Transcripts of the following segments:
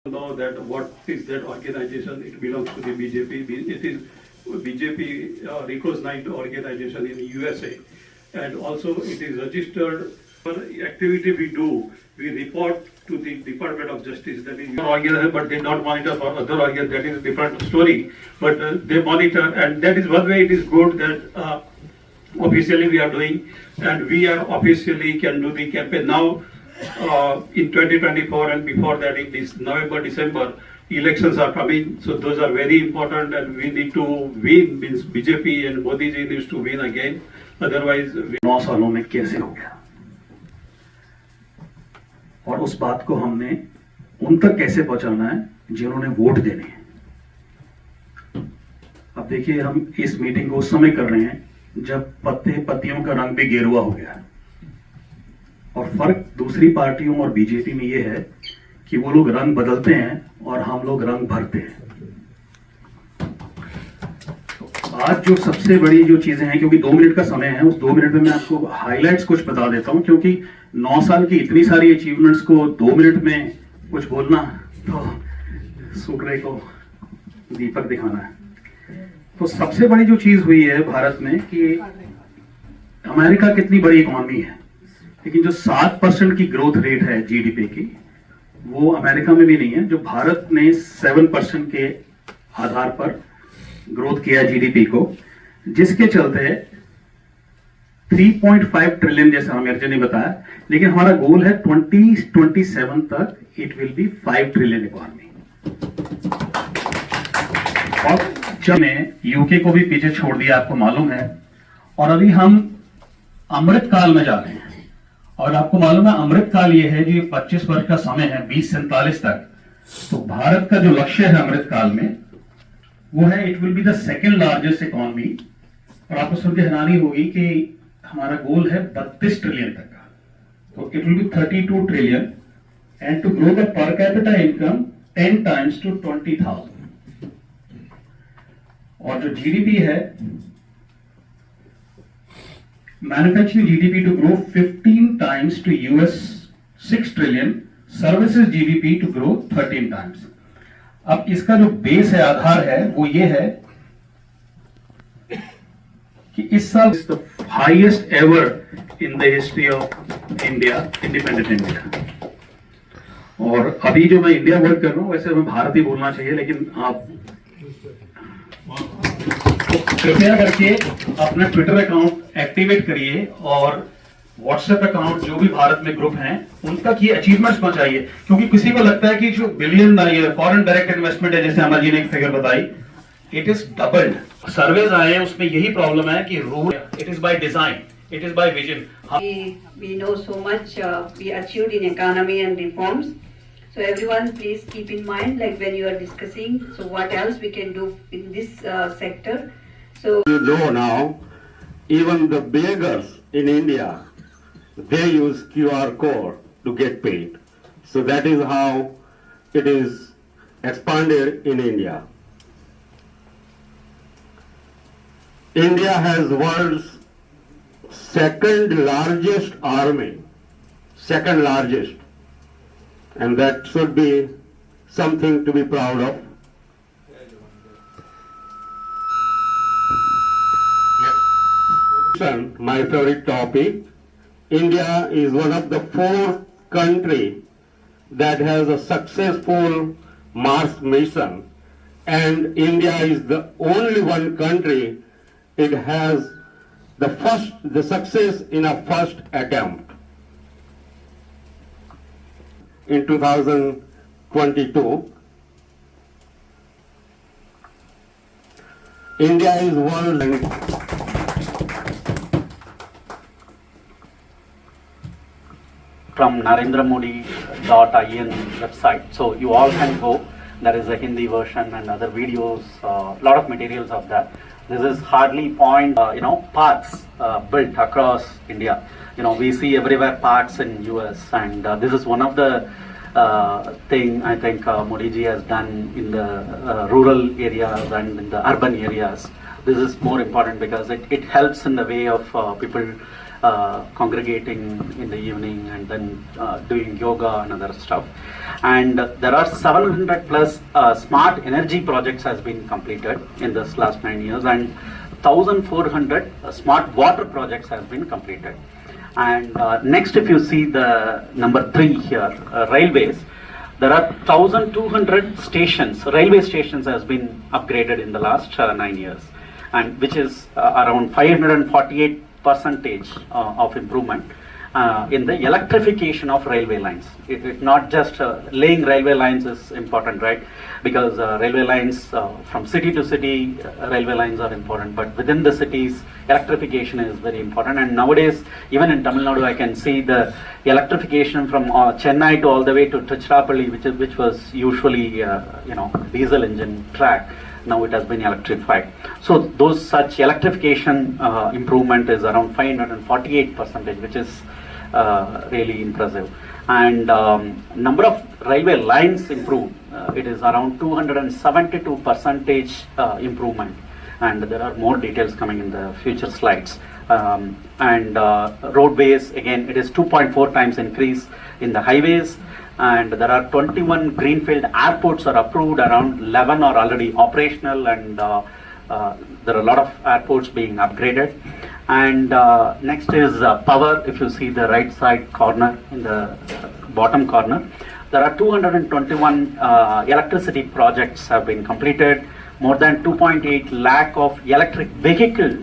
Know that what is that organization? It belongs to the BJP. It is BJP recognized organization in USA, and also it is registered. For activity we do, we report to the Department of Justice. That is your organization, but they don't monitor for other organizations. That is a different story. But they monitor, and that is one way it is good that officially we are doing, and we are officially can do the campaign now. In 2024 and before that in this November, December, elections are coming, so those are very important and we need to win, means BJP and Modi ji needs to win again, otherwise 9 सालों में कैसे हो गया और उस बात को हमने उन तक कैसे पहुंचाना है जिन्होंने वोट देने हैं। अब देखिए हम इस मीटिंग को उस समय कर रहे हैं जब पत्तियों का रंग भी गेरुआ हो गया है और फर्क दूसरी पार्टियों और बीजेपी में यह है कि वो लोग रंग बदलते हैं और हम लोग रंग भरते हैं। आज जो सबसे बड़ी जो चीजें हैं, क्योंकि 2 मिनट का समय है, उस 2 मिनट में मैं आपको हाइलाइट्स कुछ बता देता हूं, क्योंकि 9 साल की इतनी सारी अचीवमेंट्स को 2 मिनट में कुछ बोलना तो सूर्य को दीपक दिखाना है। तो सबसे बड़ी जो चीज हुई है भारत में कि अमेरिका कितनी बड़ी इकोनॉमी है, लेकिन जो 7% की ग्रोथ रेट है जीडीपी की, वो अमेरिका में भी नहीं है। जो भारत ने 7% के आधार पर ग्रोथ किया जीडीपी को, जिसके चलते 3.5 ट्रिलियन जैसा अमेरिका ने बताया, लेकिन हमारा गोल है 2027 तक it will B 5 trillion economy. और जब ने यूके को भी पीछे छोड़ दिया, आपको मालूम है, और अभी हम अमृत काल में जा रहे हैं। और आपको मालूम है अमृत काल ये है जो 25 वर्ष का समय है, 2047 तक। तो भारत का जो लक्ष्य है अमृत काल में वो है it will be the second largest economy. और आपको सुन के हैरानी होगी कि हमारा गोल है 32 ट्रिलियन तक का, तो it will be 32 trillion and to grow the per capita income 10 times to 20,000। और जो जीडीपी है, manufacturing GDP to grow 15 times to US 6 trillion, services GDP to grow 13 times। अब इसका जो बेस है, आधार है, वो ये है कि इस साल the highest ever in the history of India, independent India। और अभी जो मैं इंडिया वर्ड कर रहा हूं, वैसे हमें भारत ही बोलना चाहिए, लेकिन आप कृपया करके अपना ट्विटर अकाउंट एक्टिवेट करिए और व्हाट्सएप अकाउंट जो भी भारत में ग्रुप हैं उन तक ये अचीवमेंट्स पहुंचाइए, क्योंकि किसी को लगता है कि जो बिलियन फॉरेन डायरेक्ट इन्वेस्टमेंट है, जैसे अमर जी ने एक फिगर बताई, इट इज डबल्ड। सर्वेज आए हैं, उसमें यही प्रॉब्लम है कि rule it is by design, it is by vision. We know so much we achieved in economy and reforms. So everyone please keep in mind, like when you are discussing, so what else we can do in this sector. So you know now, even the beggars in India, they use QR code to get paid. So that is how it is expanded in India. India has world's second largest army, second largest, and that should be something to be proud of. My favorite topic, India is one of the 4 countries that has a successful Mars mission, and India is the only one country it has the success in a first attempt. In 2022, India is world from narendramodi.in website, so you all can go. There is a Hindi version and other videos, lot of materials of that. This is hardly parks built across India. We see everywhere parks in US, and this is one of the thing I think Modi ji has done in the rural areas and in the urban areas. This is more important because it helps in the way of people congregating in the evening and then doing yoga and other stuff. And there are 700 plus smart energy projects has been completed in this last 9 years, and 1,400 smart water projects has been completed. And next, if you see the number 3 here, railways, there are 1,200 stations, railway stations has been upgraded in the last 9 years, and which is around 548% of improvement in the electrification of railway lines. It not just laying railway lines is important, right? Because railway lines from city to city, railway lines are important, but within the cities, electrification is very important. And nowadays, even in Tamil Nadu, I can see the electrification from Chennai to all the way to Tiruchirappalli, which was usually diesel engine track. Now it has been electrified. So those such electrification improvement is around 548%, which is really impressive. And number of railway lines improved. It is around 272% improvement. And there are more details coming in the future slides. And roadways, again, it is 2.4 times increase in the highways. And there are 21 greenfield airports are approved, around 11 are already operational, and there are a lot of airports being upgraded. And next is power. If you see the right side corner, in the bottom corner, there are 221 electricity projects have been completed. More than 2.8 lakh of electric vehicle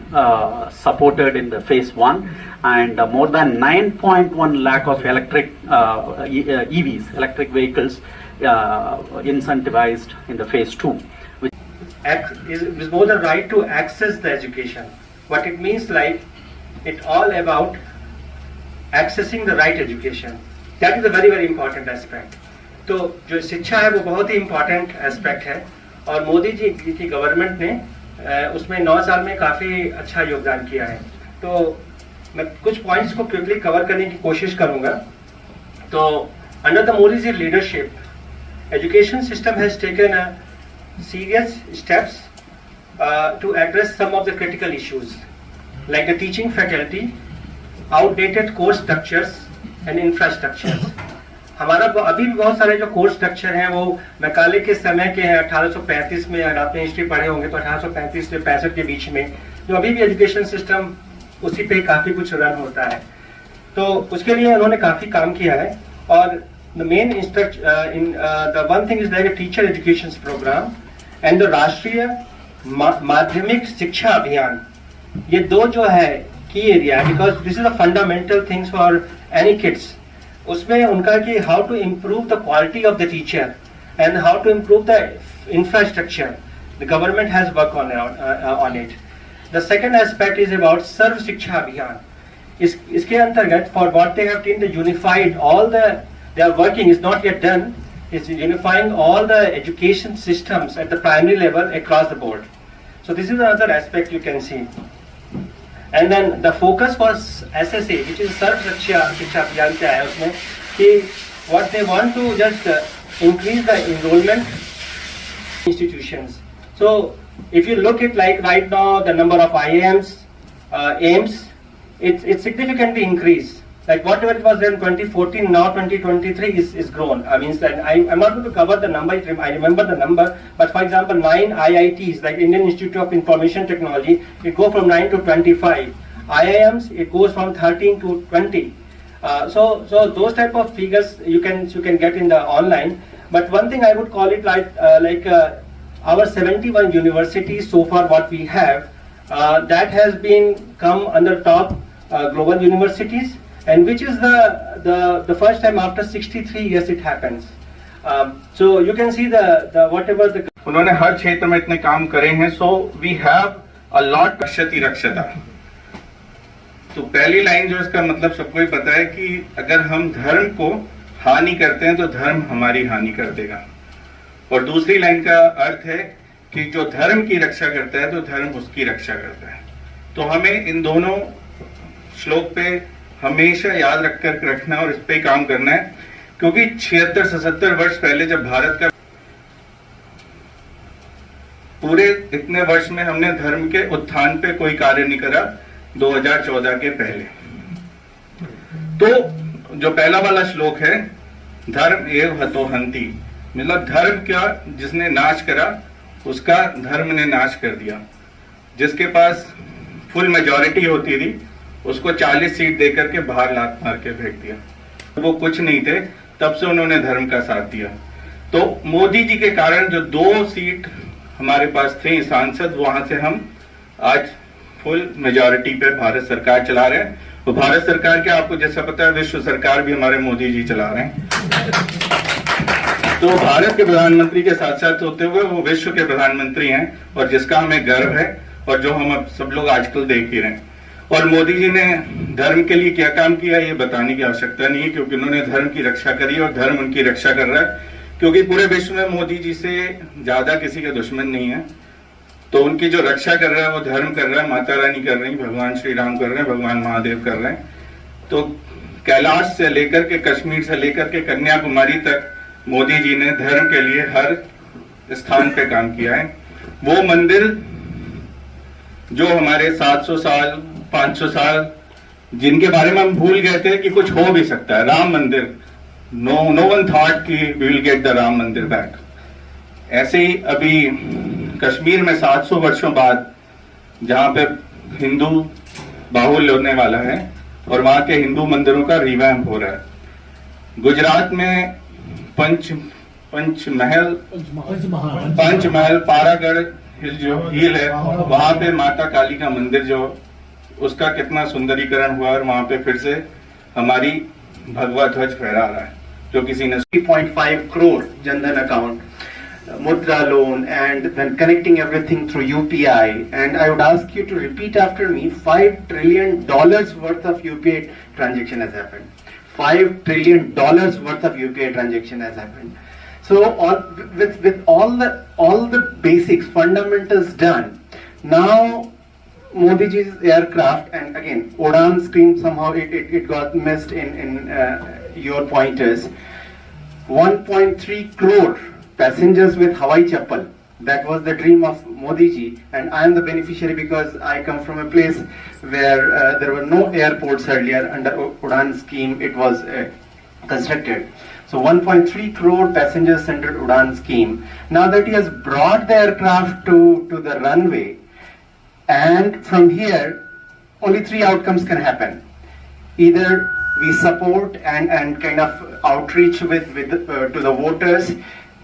supported in the phase 1, and more than 9.1 lakh of electric EVs, electric vehicles, incentivized in the phase 2. Is more the right to access the education. What it means, like, it's all about accessing the right education. That is a very, very important aspect. तो जो शिक्षा है वो बहुत ही important aspect है, और मोदी जी की government ने उसमें 9 साल में काफ़ी अच्छा योगदान किया है. तो मैं कुछ पॉइंट्स को क्विकली कवर करने की कोशिश करूंगा. तो under the Modi ji leadership, education system has taken serious steps to address some of the critical issues like the teaching faculty, outdated course structures and infrastructures. हमारा अभी भी बहुत सारे जो कोर्स स्ट्रक्चर हैं वो मैकाले के समय के हैं, 1835 में. अगर आपने हिस्ट्री पढ़े होंगे तो 1835 से 65 के बीच में जो अभी भी एजुकेशन सिस्टम उसी पे काफ़ी कुछ रन होता है. तो उसके लिए उन्होंने काफ़ी काम किया है. और the main the one thing is like teacher education program and the Rashtriya Madhyamik Shiksha Abhiyan. ये दो जो है की area, because this is a fundamental things for any kids. उसमें उनका कि how to improve the quality of the teacher and how to improve the infrastructure. The government has work on it. The second aspect is about Sarva Shiksha Abhiyan. इसके अंतर्गत for what they have teen the unified all the they are working is not yet done, is unifying all the education systems at the primary level across the board. So this is another aspect you can see. And then the focus for SSA, which is Sarv Shiksha Abhiyan क्या है उसमें कि what they want to just increase the enrollment institutions. So if you look at like right now the number of IIMs, AIMS, it's significantly increased. Like whatever it was in 2014, now 2023 is grown. I mean, I'm not going to cover the number. I remember the number, but for example, 9 IITs, like Indian Institute of Information Technology, it goes from 9 to 25. IIMs, it goes from 13 to 20. So those type of figures you can get in the online. But one thing I would call it like our 71 universities so far what we have, that has been come under top global universities. And which is the first time after 63 years it happens. So you can see the whatever the. उन्होंने हर क्षेत्र में इतने काम करे हैं. So we have a lot. रक्षति रक्षता. तो पहली लाइन जो इसका मतलब सबको ही पता है कि अगर हम धर्म को हानि करते हैं तो धर्म हमारी हानि कर देगा. और दूसरी लाइन का अर्थ है कि जो धर्म की रक्षा करता है तो धर्म उसकी रक्षा करता है. तो हमें इन दोनों श्लोक पे हमेशा याद रखना और इस पे काम करना है, क्योंकि 76-77 वर्ष पहले जब भारत का पूरे इतने वर्ष में हमने धर्म के उत्थान पे कोई कार्य नहीं करा 2014 के पहले. तो जो पहला वाला श्लोक है, धर्म एव हतो हंति, मतलब धर्म क्या जिसने नाश करा उसका धर्म ने नाश कर दिया। जिसके पास फुल मेजॉरिटी होती थी उसको 40 सीट देकर के बाहर लात मार के फेंक दिया। वो कुछ नहीं थे, तब से उन्होंने धर्म का साथ दिया। तो मोदी जी के कारण जो 2 सीट हमारे पास थे सांसद, वहां से हम आज फुल मेजॉरिटी पे भारत सरकार चला रहे हैं। तो भारत सरकार के आपको जैसा पता है, विश्व सरकार भी हमारे मोदी जी चला रहे हैं। तो भारत के प्रधानमंत्री के साथ साथ होते हुए वो विश्व के प्रधानमंत्री हैं, और जिसका हमें गर्व है, और जो हम अब सब लोग आजकल देख ही रहे हैं। और मोदी जी ने धर्म के लिए क्या काम किया ये बताने की आवश्यकता नहीं है, क्योंकि उन्होंने धर्म की रक्षा करी और धर्म उनकी रक्षा कर रहा है। क्योंकि पूरे विश्व में मोदी जी से ज्यादा किसी के दुश्मन नहीं है, तो उनकी जो रक्षा कर रहा है वो धर्म कर रहा है, माता रानी कर रही, भगवान श्री राम कर रहे हैं, भगवान महादेव कर रहे हैं। तो कैलाश से लेकर के कश्मीर से लेकर के कन्याकुमारी तक मोदी जी ने धर्म के लिए हर स्थान पे काम किया है। वो मंदिर जो हमारे 700 साल 500 साल जिनके बारे में हम भूल गए थे कि कुछ हो भी सकता है, Ram Mandir, no one thought कि we will get the Ram Mandir back. ऐसे ही अभी कश्मीर में 700 वर्षों बाद जहां पे हिंदू बाहुल्य होने वाला है और वहां के हिंदू मंदिरों का रिवैम्प हो रहा है। गुजरात में पंचमहल पारागढ़ हिल जो हिल है, वहां पे माता काली का मंदिर जो उसका कितना सुंदरीकरण हुआ, और वहां पे फिर से हमारी भगवा ध्वज फहरा रहा है जो किसी ने 3.5 crore Jandan account, Mudra loan, and then connecting everything through UPI. And I would ask you to repeat after me, $5 trillion worth of UPI transaction has happened. $5 trillion worth of UPI transaction has happened. So with all the basics, fundamentals done, now Modi ji's aircraft, and again Udan scheme somehow it got missed in your pointers. 1.3 crore passengers with Hawaii Chappal. That was the dream of Modi ji, and I am the beneficiary because I come from a place where there were no airports earlier. Under Udan scheme it was constructed. So 1.3 crore passenger centered Udan scheme. Now that he has brought the aircraft to the runway, and from here only 3 outcomes can happen. Either we support and kind of outreach with to the voters,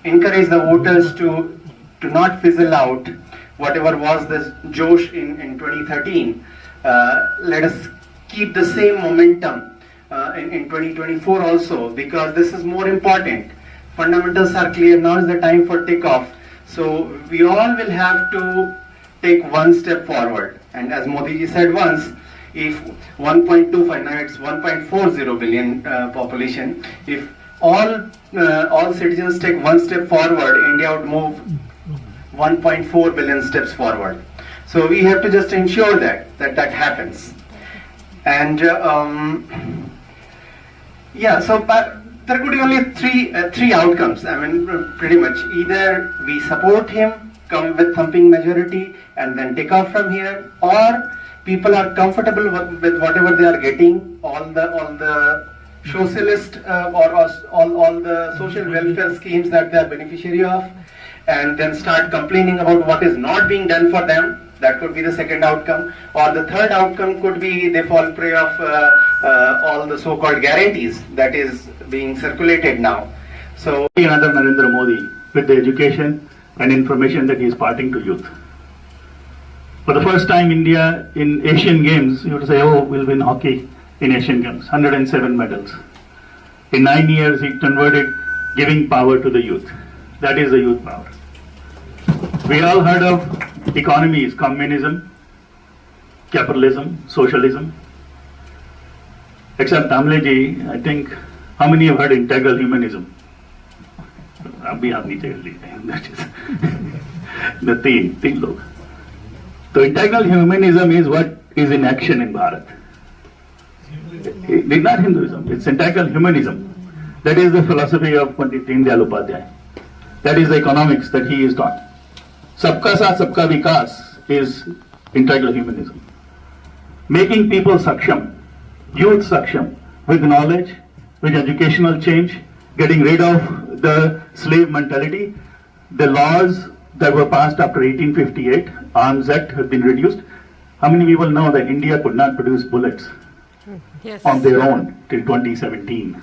encourage the voters to not fizzle out whatever was this Josh in 2013. Let us keep the same momentum in 2024 also, because this is more important. Fundamentals are clear. Now is the time for takeoff. So we all will have to take one step forward. And as Modi ji said once, if 1.25, now it's 1.40 billion population, if all citizens take one step forward, India would move 1.4 billion steps forward. So we have to just ensure that happens. And yeah, so there could be only three outcomes. I mean, pretty much either we support him, come with thumping majority, and then take off from here, or people are comfortable with whatever they are getting, all the socialist or all the social welfare schemes that they are beneficiary of, and then start complaining about what is not being done for them. That could be the second outcome. Or the third outcome could be they fall prey of all the so-called guarantees that is being circulated now. So another Narendra Modi with the education and information that he is imparting to youth. For the first time, India in Asian Games, you would say, oh, we'll win hockey in Asian Games, 107 medals. In 9 years, he converted giving power to the youth. That is the youth power. We all heard of economies, communism, capitalism, socialism. Except Tamleji, I think, how many have heard integral humanism? अभी आप नीचे कर लीजिए the तीन लोग. So integral humanism is what is in action in Bharat. It is not Hinduism, it's integral humanism. That is the philosophy of Pandit Deendayal Upadhyay. That is the economics that he is taught. Sabka Saath Sabka Vikas is integral humanism. Making people saksham, youth saksham, with knowledge, with educational change, getting rid of the slave mentality. The laws that were passed after 1858, Arms Act, have been reduced. How many people know that India could not produce bullets on their own till 2017?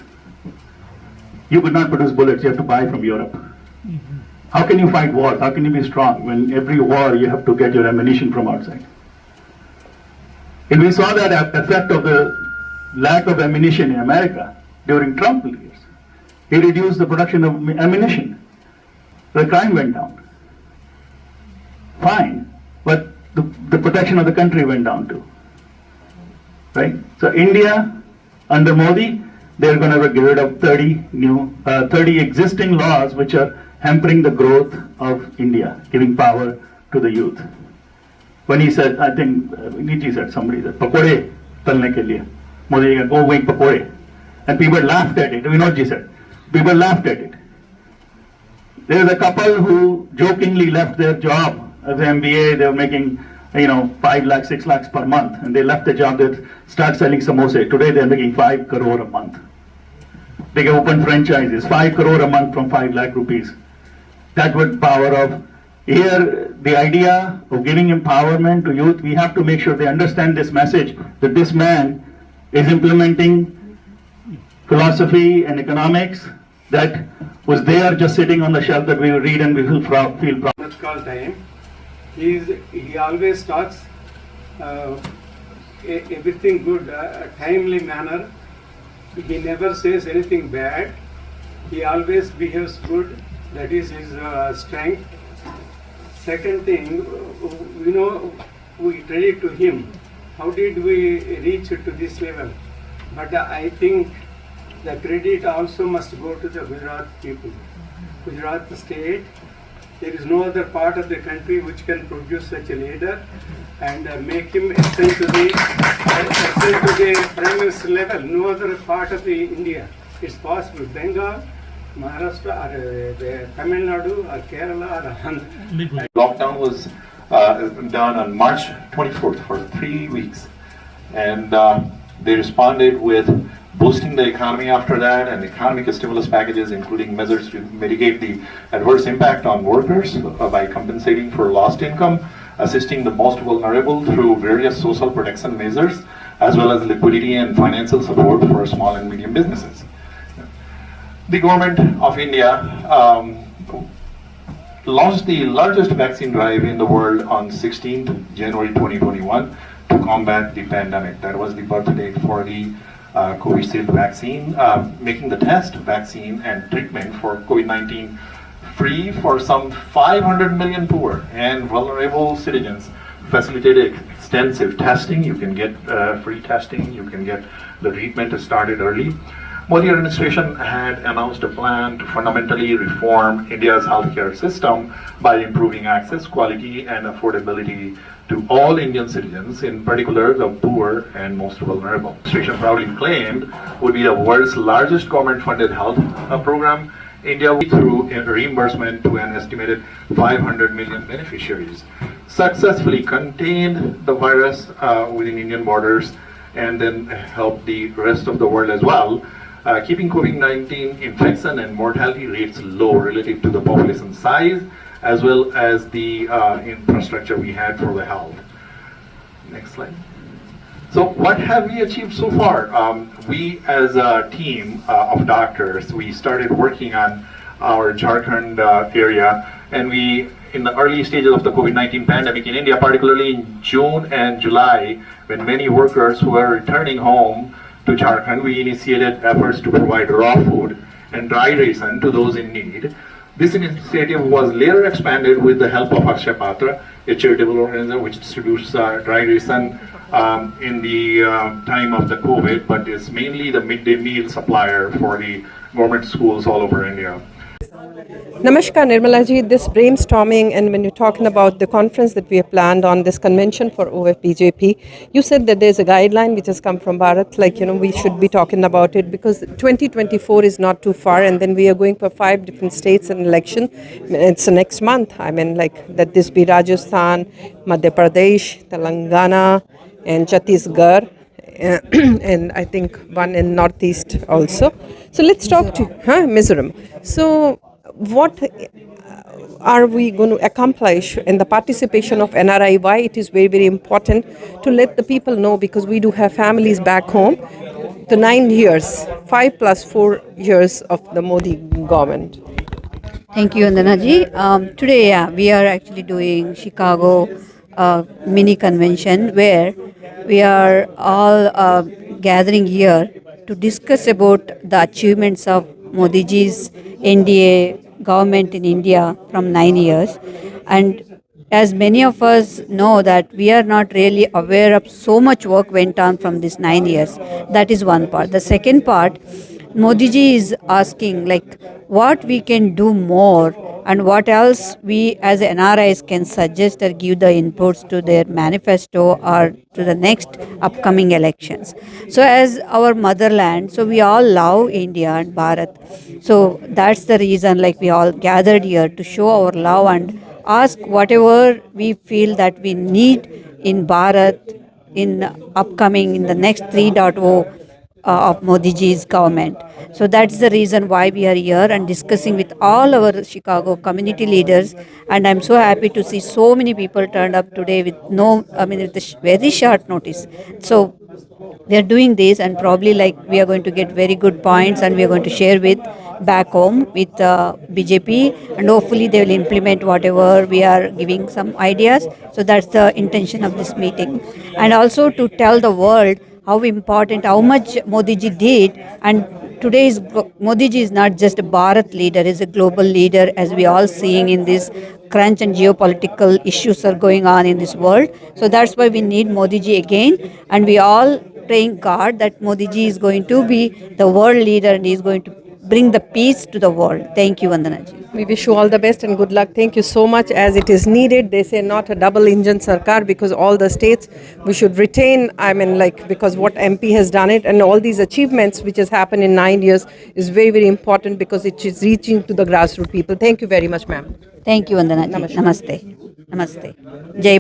You could not produce bullets, you have to buy from Europe. How can you fight wars? How can you be strong when every war you have to get your ammunition from outside? And we saw that effect of the lack of ammunition in America during Trump years. He reduced the production of ammunition. The crime went down. Fine, but the protection of the country went down too. Right? So India, under Modi, they're going to get rid of 30 existing laws which are hampering the growth of India, giving power to the youth. When he said, I think Niti said, somebody said, pakode talne ke liye. Modi said, go make pakode. And people laughed at it. Vinodji said, people laughed at it. There was a couple who jokingly left their job as an MBA. They were making 5 lakhs, 6 lakhs per month. And they left the job, they start selling samosa. Today they're making 5 crore a month. They can open franchises, 5 crore a month from 5 lakh rupees. That would power of, here the idea of giving empowerment to youth, we have to make sure they understand this message that this man is implementing philosophy and economics that was there just sitting on the shelf that we will read and we will feel proud. Much call time. He always talks everything good, timely manner. He never says anything bad. He always behaves good. That is his strength. Second thing, we credit to him. How did we reach to this level? But I think the credit also must go to the Gujarat people. Gujarat state, there is no other part of the country which can produce such a leader and make him ascend to the prime minister level. No other part of the India. It's possible. Bengal, Maharashtra, or Tamil Nadu, or Kerala, or Andhra. Lockdown was done on March 24th for 3 weeks, and they responded with boosting the economy after that, and economic stimulus packages, including measures to mitigate the adverse impact on workers by compensating for lost income, assisting the most vulnerable through various social protection measures, as well as liquidity and financial support for small and medium businesses. The government of India launched the largest vaccine drive in the world on 16th January 2021 to combat the pandemic. That was the birth date for the Covishield vaccine, making the test, vaccine, and treatment for COVID-19 free for some 500 million poor and vulnerable citizens. Facilitated extensive testing. You can get free testing. You can get the treatment started early. Modi administration had announced a plan to fundamentally reform India's healthcare system by improving access, quality, and affordability to all Indian citizens, in particular the poor and most vulnerable. The administration proudly claimed would be the world's largest government-funded health program. India, through reimbursement to an estimated 500 million beneficiaries, successfully contained the virus within Indian borders and then helped the rest of the world as well, keeping COVID-19 infection and mortality rates low relative to the population size, as well as the infrastructure we had for the health. Next slide. So what have we achieved so far? We as a team of doctors, we started working on our Jharkhand area, and we, in the early stages of the COVID-19 pandemic in India, particularly in June and July, when many workers who were returning home to Jharkhand, we initiated efforts to provide raw food and dry ration to those in need. This initiative was later expanded with the help of Akshay Patra, a charitable organization which distributes dry ration in the time of the COVID, but is mainly the midday meal supplier for the government schools all over India. Namaskar Nirmala ji, this brainstorming and when you're talking about the conference that we have planned on this convention for OFBJP, you said that there's a guideline which has come from Bharat, we should be talking about it because 2024 is not too far and then we are going for 5 different states and election. It's next month. That this be Rajasthan, Madhya Pradesh, Telangana and Chhattisgarh and I think one in Northeast also. So let's talk to Mizoram. So what are we going to accomplish in the participation of NRI? Why it is very, very important to let the people know, because we do have families back home. The 9 years, 5 plus 4 years of the Modi government. Thank you, Andanaji. Today, we are actually doing Chicago mini convention where we are all gathering here to discuss about the achievements of Modi ji's NDA government in India from 9 years. And as many of us know that we are not really aware of so much work went on from this 9 years. That is one part. The second part, Modi ji is asking like what we can do more and what else we as NRIs can suggest or give the inputs to their manifesto or to the next upcoming elections. So as our motherland, so we all love India and Bharat. So that's the reason like we all gathered here to show our love and ask whatever we feel that we need in Bharat in upcoming in the next 3.0 of Modi ji's government. So that's the reason why we are here and discussing with all our Chicago community leaders. And I'm so happy to see so many people turned up today with with a very short notice. So we are doing this, and probably like we are going to get very good points, and we are going to share with back home with BJP, and hopefully they will implement whatever we are giving some ideas. So that's the intention of this meeting, and also to tell the world how important, how much Modi ji did. And today's Modi ji is not just a Bharat leader, is a global leader, as we all seeing in this crunch and geopolitical issues are going on in this world. So that's why we need Modi ji again, and we all praying God that Modi ji is going to be the world leader and he is going to bring the peace to the world. Thank you, Vandana ji. We wish you all the best and good luck. Thank you so much, as it is needed. They say not a double engine sarkar, because all the states we should retain, because what MP has done it and all these achievements which has happened in 9 years is very, very important, because it is reaching to the grassroots people. Thank you very much, ma'am. Thank you, Vandana ji. Namaste. Namaste. Jai